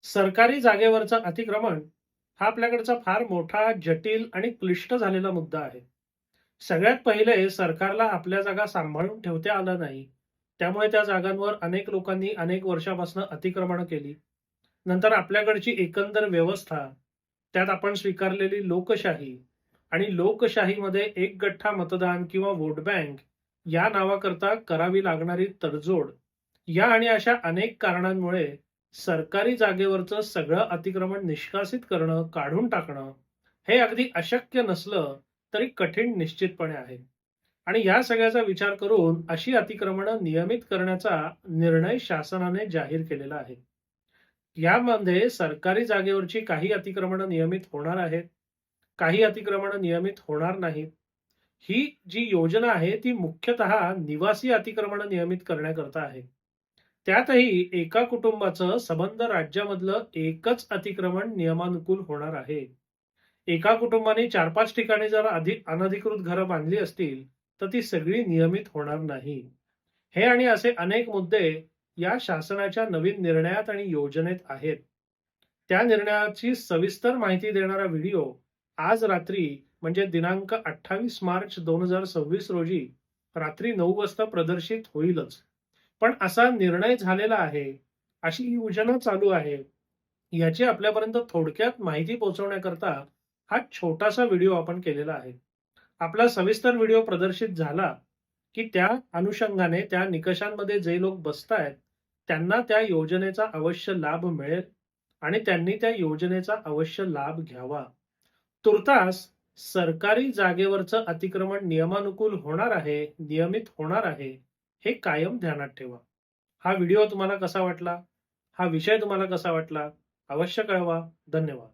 सरकारी जागेवरचं अतिक्रमण हा आपल्याकडचा फार मोठा, जटिल आणि क्लिष्ट झालेला मुद्दा आहे. सगळ्यात पहिले सरकारला आपल्या जागा सांभाळून ठेवता आलं नाही. त्यामुळे त्या जागांवर अनेक लोकांनी अनेक वर्षापासून अतिक्रमणं केली. नंतर आपल्याकडची एकंदर व्यवस्था, त्यात आपण स्वीकारलेली लोकशाही आणि लोकशाहीमध्ये एक गठ्ठा मतदान किंवा वोट बँक या नावाकरता करावी लागणारी तडजोड, या आणि अशा अनेक कारणांमुळे सरकारी जागेवरचं सगळं अतिक्रमण निष्कासित करणं, काढून टाकणं, हे अगदी अशक्य नसलं तरी कठीण निश्चितपणे आहे. आणि या सगळ्याचा विचार करून अशी अतिक्रमणं नियमित करण्याचा निर्णय शासनाने जाहीर केलेला आहे. यामध्ये सरकारी जागेवरची काही अतिक्रमणं नियमित होणार आहेत, काही अतिक्रमणं नियमित होणार नाहीत. ही जी योजना आहे ती मुख्यतः निवासी अतिक्रमणं नियमित करण्याकरता आहे. त्यातही एका कुटुंबाचं संबंध राज्यामधलं एकच अतिक्रमण नियमानुकूल होणार आहे. एका कुटुंबाने 4-5 ठिकाणी जर अनधिकृत घरं बांधली असतील, तर ती सगळी नियमित होणार नाही. हे आणि असे अनेक मुद्दे या शासनाच्या नवीन निर्णयात आणि योजनेत आहेत. त्या निर्णयाची सविस्तर माहिती देणारा व्हिडिओ आज रात्री म्हणजे दिनांक 28 मार्च 2026 रोजी रात्री 9 वाजता प्रदर्शित होईलच. पण असा निर्णय झालेला आहे, अशी योजना चालू आहे, याची आपल्यापर्यंत थोडक्यात माहिती पोहोचवण्याकरता हा छोटासा व्हिडिओ आपण केलेला आहे. आपला सविस्तर व्हिडिओ प्रदर्शित झाला, की त्या अनुषंगाने त्या निकषांमध्ये जे लोक बसतायत, त्यांना त्या योजनेचा अवश्य लाभ मिळेल आणि त्यांनी त्या योजनेचा अवश्य लाभ घ्यावा. तुर्तास सरकारी जागेवरचं अतिक्रमण नियमानुकूल होणार आहे, नियमित होणार आहे, हे कायम ध्यानात ठेवा. हा व्हिडिओ तुम्हाला कसा वाटला? हा विषय तुम्हाला कसा वाटला? अवश्य कळवा. धन्यवाद.